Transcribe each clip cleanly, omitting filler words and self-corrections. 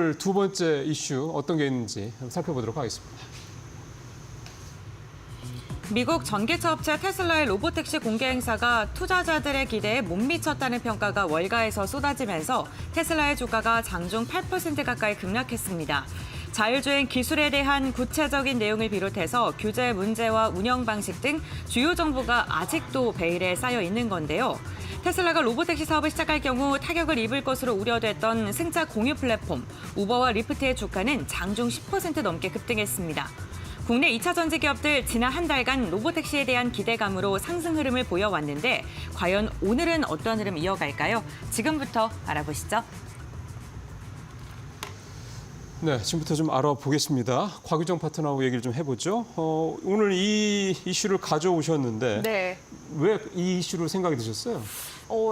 오늘 두 번째 이슈 어떤 게 있는지 한번 살펴보도록 하겠습니다. 미국 전기차 업체 테슬라의 로보택시 공개 행사가 투자자들의 기대에 못 미쳤다는 평가가 월가에서 쏟아지면서 테슬라의 주가가 장중 8% 가까이 급락했습니다. 자율주행 기술에 대한 구체적인 내용을 비롯해서 규제 문제와 운영 방식 등 주요 정보가 아직도 베일에 쌓여 있는 건데요. 테슬라가 로보택시 사업을 시작할 경우 타격을 입을 것으로 우려됐던 승차 공유 플랫폼 우버와 리프트의 주가는 장중 10% 넘게 급등했습니다. 국내 2차 전지 기업들 지난 한 달간 로보택시에 대한 기대감으로 상승 흐름을 보여왔는데 과연 오늘은 어떤 흐름 이어갈까요? 지금부터 알아보시죠. 네, 지금부터 좀 알아보겠습니다. 곽유정 파트너하고 얘기를 좀 해보죠. 오늘 이 이슈를 가져오셨는데 네. 왜 이 이슈로 생각이 드셨어요?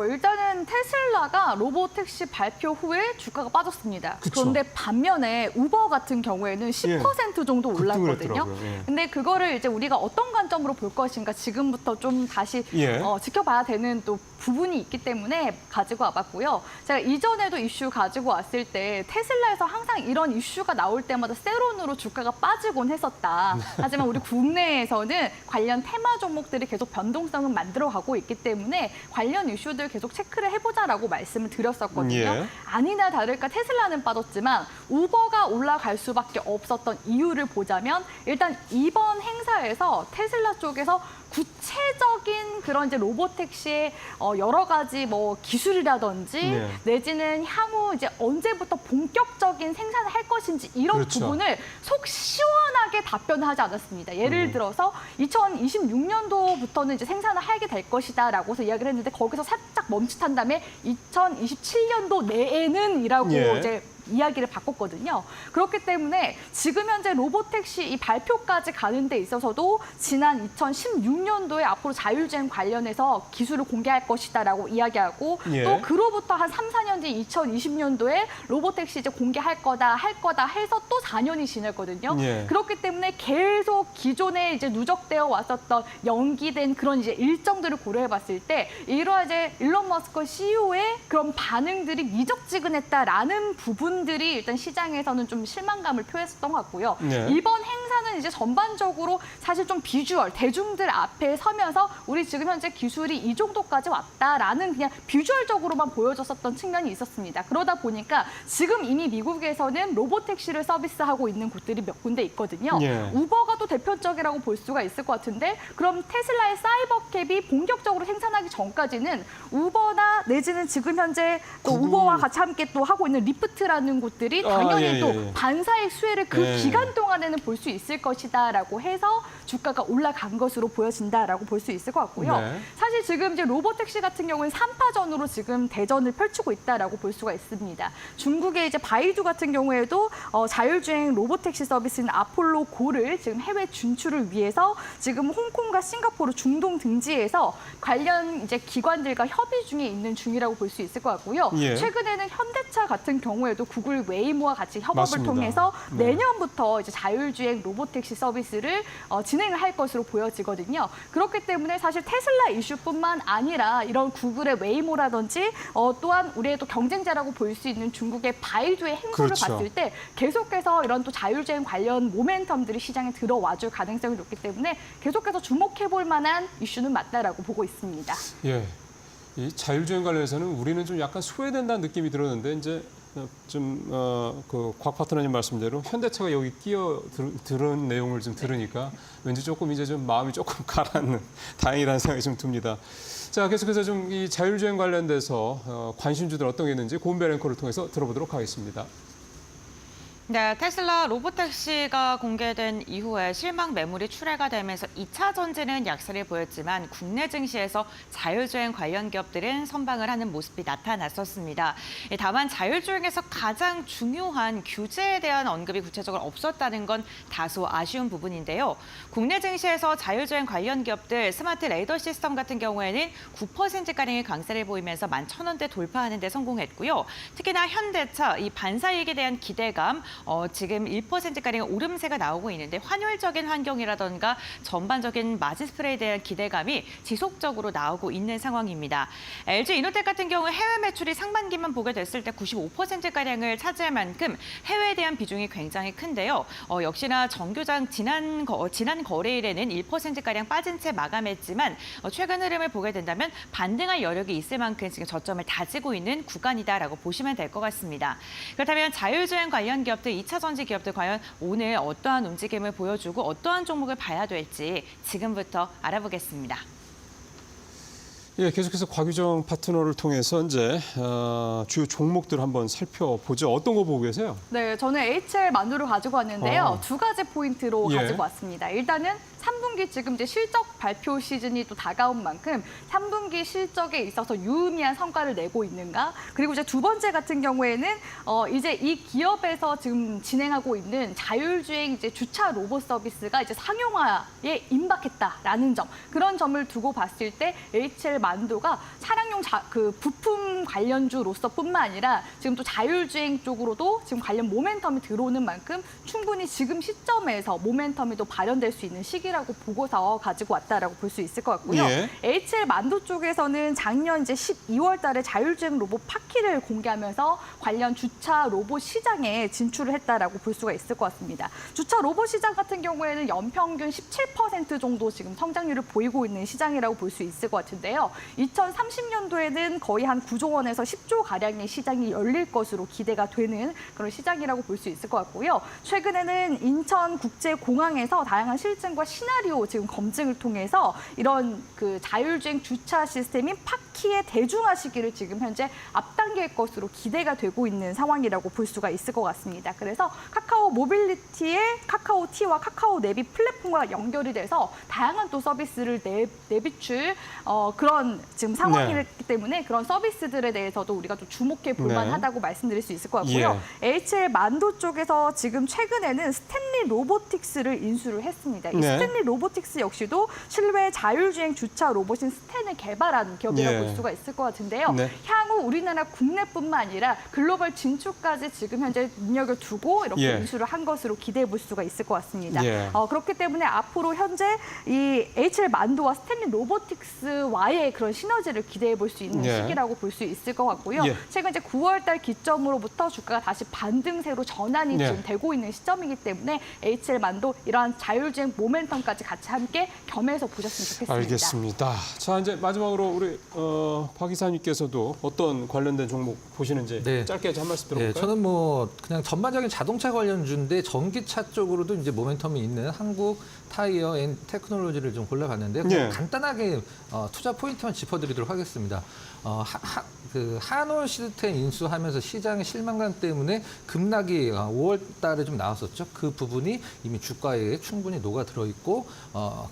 일단은 테슬라가 로보택시 발표 후에 주가가 빠졌습니다. 그쵸. 그런데 반면에 우버 같은 경우에는 10% 정도 급등을 올랐거든요. 했더라고요. 예. 근데 그거를 이제 우리가 어떤 관점으로 볼 것인가 지금부터 좀 다시 예. 지켜봐야 되는 또 부분이 있기 때문에 가지고 와봤고요. 제가 이전에도 이슈 가지고 왔을 때 테슬라에서 항상 이런 이슈가 나올 때마다 세론으로 주가가 빠지곤 했었다. 하지만 우리 국내에서는 관련 테마 종목들이 계속 변동성을 만들어가고 있기 때문에 관련 이슈들 계속 체크를 해보자라고 말씀을 드렸었거든요. 예. 아니나 다를까 테슬라는 빠졌지만 우버가 올라갈 수밖에 없었던 이유를 보자면 일단 이번 행사에서 테슬라 쪽에서 구체적인 그런 이제 로보택시의 여러 가지 뭐 기술이라든지 네. 내지는 향후 이제 언제부터 본격적인 생산을 할 것인지 이런 그렇죠. 부분을 속 시원하게 답변하지 않았습니다. 예를 들어서 2026년도부터는 이제 생산을 하게 될 것이다라고서 이야기를 했는데 거기서 살짝 멈칫한 다음에 2027년도 내에는이라고 예. 이제 이야기를 바꿨거든요. 그렇기 때문에 지금 현재 로보택시 이 발표까지 가는 데 있어서도 지난 2016년도에 앞으로 자율주행 관련해서 기술을 공개할 것이다라고 이야기하고 예. 또 그로부터 한 3, 4년 뒤 2020년도에 로보택시 이제 공개할 거다 할 거다 해서 또 4년이 지났거든요. 예. 그렇기 때문에 계속 기존에 이제 누적되어 왔었던 연기된 그런 이제 일정들을 고려해 봤을 때 이러한 이제 일론 머스크 CEO의 그런 반응들이 미적지근했다라는 부분들이 일단 시장에서는 좀 실망감을 표했었던 것 같고요. 네. 이번 행사는 이제 전반적으로 사실 좀 비주얼, 대중들 앞에 서면서 우리 지금 현재 기술이 이 정도까지 왔다라는 그냥 비주얼적으로만 보여줬었던 측면이 있었습니다. 그러다 보니까 지금 이미 미국에서는 로보택시를 서비스하고 있는 곳들이 몇 군데 있거든요. 예. 우버가 또 대표적이라고 볼 수가 있을 것 같은데 그럼 테슬라의 사이버캡이 본격적으로 생산하기 전까지는 우버나 내지는 지금 현재 또 구글. 우버와 같이 함께 또 하고 있는 리프트라는 곳들이 당연히 예, 또 예. 반사익 수혜를 그 예. 기간 동안에는 볼 수 있을 것이다라고 해서 주가가 올라간 것으로 보여진다라고 볼 수 있을 것 같고요. 네. 사실 지금 이제 로보택시 같은 경우는 3파전으로 지금 대전을 펼치고 있다라고 볼 수가 있습니다. 중국의 이제 바이두 같은 경우에도 자율주행 로보택시 서비스인 아폴로 고를 지금 해외 진출을 위해서 지금 홍콩과 싱가포르 중동 등지에서 관련 이제 기관들과 협의 중에 있는 중이라고 볼 수 있을 것 같고요. 예. 최근에는 현대차 같은 경우에도 구글 웨이모와 같이 협업을 맞습니다. 통해서 네. 내년부터 이제 자율주행 로보택시 서비스를 진행을 할 것으로 보여지거든요. 그렇기 때문에 사실 테슬라 이슈뿐만 아니라 이런 구글의 웨이모라든지 또한 우리의 또 경쟁자라고 볼 수 있는 중국의 바이두의 행보를 그렇죠. 봤을 때 계속해서 이런 또 자율주행 관련 모멘텀들이 시장에 들어와줄 가능성이 높기 때문에 계속해서 주목해볼 만한 이슈는 맞다라고 보고 있습니다. 예. 이 자율주행 관련해서는 우리는 좀 약간 소외된다는 느낌이 들었는데 이제 좀 곽 파트너님 말씀대로 현대차가 여기 들은 내용을 좀 들으니까 왠지 조금 이제 좀 마음이 조금 가라앉는 다행이라는 생각이 좀 듭니다. 자, 계속해서 좀 이 자율주행 관련돼서 관심주들 어떤 게 있는지 고은별 앵커를 통해서 들어보도록 하겠습니다. 네, 테슬라 로보택시가 공개된 이후에 실망 매물이 출회가 되면서 2차 전지는 약세를 보였지만 국내 증시에서 자율주행 관련 기업들은 선방을 하는 모습이 나타났었습니다. 다만 자율주행에서 가장 중요한 규제에 대한 언급이 구체적으로 없었다는 건 다소 아쉬운 부분인데요. 국내 증시에서 자율주행 관련 기업들 스마트 레이더 시스템 같은 경우에는 9%가량의 강세를 보이면서 11,000원대 돌파하는 데 성공했고요. 특히나 현대차 이 반사이익에 대한 기대감 지금 1%가량 오름세가 나오고 있는데 환율적인 환경이라던가 전반적인 마진 스프레드에 대한 기대감이 지속적으로 나오고 있는 상황입니다. LG 이노텍 같은 경우 해외 매출이 상반기만 보게 됐을 때 95%가량을 차지할 만큼 해외에 대한 비중이 굉장히 큰데요. 역시나 정교장 지난 거래일에는 1%가량 빠진 채 마감했지만 최근 흐름을 보게 된다면 반등할 여력이 있을 만큼 지금 저점을 다지고 있는 구간이다라고 보시면 될 것 같습니다. 그렇다면 자율주행 관련 기업들, 2차 전지 기업들 과연 오늘 어떠한 움직임을 보여주고 어떠한 종목을 봐야 될지 지금부터 알아보겠습니다. 예, 계속해서 곽유정 파트너를 통해서 이제 주요 종목들 한번 살펴보죠. 어떤 거 보고 계세요? 네, 저는 HL 만두를 가지고 왔는데요. 2가지 포인트로 예. 가지고 왔습니다. 일단은 3분기 지금 이제 실적 발표 시즌이 또 다가온 만큼 3분기 실적에 있어서 유의미한 성과를 내고 있는가? 그리고 이제 두 번째 같은 경우에는 이제 이 기업에서 지금 진행하고 있는 자율주행 이제 주차 로봇 서비스가 이제 상용화에 임박했다라는 점, 그런 점을 두고 봤을 때 HL 만두가 차량용 그 부품 관련주로서뿐만 아니라 지금 또 자율주행 쪽으로도 지금 관련 모멘텀이 들어오는 만큼 충분히 지금 시점에서 모멘텀이 또 발현될 수 있는 시기라고 보고서 가지고 왔다라고 볼 수 있을 것 같고요. 예. HL 만두 쪽에서는 작년 이제 12월 달에 자율주행 로봇 파키를 공개하면서 관련 주차 로봇 시장에 진출을 했다라고 볼 수가 있을 것 같습니다. 주차 로봇 시장 같은 경우에는 연평균 17% 정도 지금 성장률을 보이고 있는 시장이라고 볼 수 있을 것 같은데요. 2030년도에는 거의 한 9조 원에서 10조 가량의 시장이 열릴 것으로 기대가 되는 그런 시장이라고 볼 수 있을 것 같고요. 최근에는 인천국제공항에서 다양한 실증과 시나리오 지금 검증을 통해서 이런 그 자율주행 주차 시스템인 파키의 대중화 시기를 지금 현재 앞당길 것으로 기대가 되고 있는 상황이라고 볼 수가 있을 것 같습니다. 그래서 카카오 모빌리티의 카카오 T와 카카오 내비 플랫폼과 연결이 돼서 다양한 또 서비스를 내비출 그런 지금 상황이기 때문에 그런 서비스들에 대해서도 우리가 좀 주목해 볼 네. 만하다고 말씀드릴 수 있을 것 같고요. HL 만두 쪽에서 지금 최근에는 스탠리 로보틱스를 인수를 했습니다. 이 네. 스탠리 로보틱스 역시도 실외 자율주행 주차 로봇인 스탠을 개발한 기업이라고 예. 볼 수가 있을 것 같은데요. 네. 향후 우리나라 국내뿐만 아니라 글로벌 진출까지 지금 현재 눈여겨 두고 이렇게 예. 인수를 한 것으로 기대해 볼 수가 있을 것 같습니다. 예. 그렇기 때문에 앞으로 현재 이 HL 만두와 스탠리 로보틱스와의 그런 시너지를 기대해 볼 수 있는 예. 시기라고 볼 수 있을 것 같고요. 예. 최근 이제 9월 달 기점으로부터 주가가 다시 반등세로 전환이 예. 지금 되고 있는 시점이기 때문에 HL 만두 이러한 자율주행 모멘텀까지 같이 함께 겸해서 보셨으면 좋겠습니다. 알겠습니다. 자, 이제 마지막으로 우리 박 이사님께서도 어떤 관련된 종목 보시는지 네. 짧게 한 말씀 네, 들어볼까요? 저는 뭐 그냥 전반적인 자동차 관련주인데 전기차 쪽으로도 이제 모멘텀이 있는 한국 타이어 앤 테크놀로지를 좀 골라봤는데요. 네. 간단하게 투자 포인트만 짚어드리도록 하겠습니다. 그 한올 시스템 인수하면서 시장의 실망감 때문에 급락이 5월 달에 좀 나왔었죠. 그 부분이 이미 주가에 충분히 녹아 들어 있고,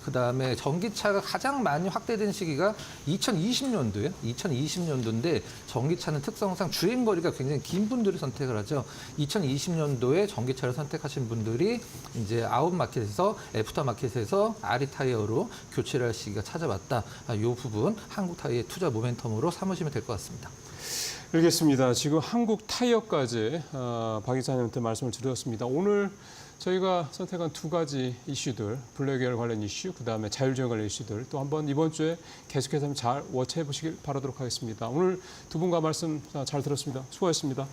그다음에 전기차가 가장 많이 확대된 시기가 2020년도예요. 2020년도인데 전기차는 특성상 주행 거리가 굉장히 긴 분들이 선택을 하죠. 2020년도에 전기차를 선택하신 분들이 이제 아웃마켓에서 애프터마켓에서 아리 타이어로 교체를 할 시기가 찾아왔다. 이 부분 한국 타이어의 투자 모멘텀으로 삼으시면 될 것 같습니다. 알겠습니다. 지금 한국 타이어까지 박 이사님한테 말씀을 드렸습니다. 오늘 저희가 선택한 두 가지 이슈들, 블랙웨어 관련 이슈, 그다음에 자율주행 관련 이슈들 또 한번 이번 주에 계속해서 잘 워치해 보시길 바라도록 하겠습니다. 오늘 두 분과 말씀 잘 들었습니다. 수고하셨습니다.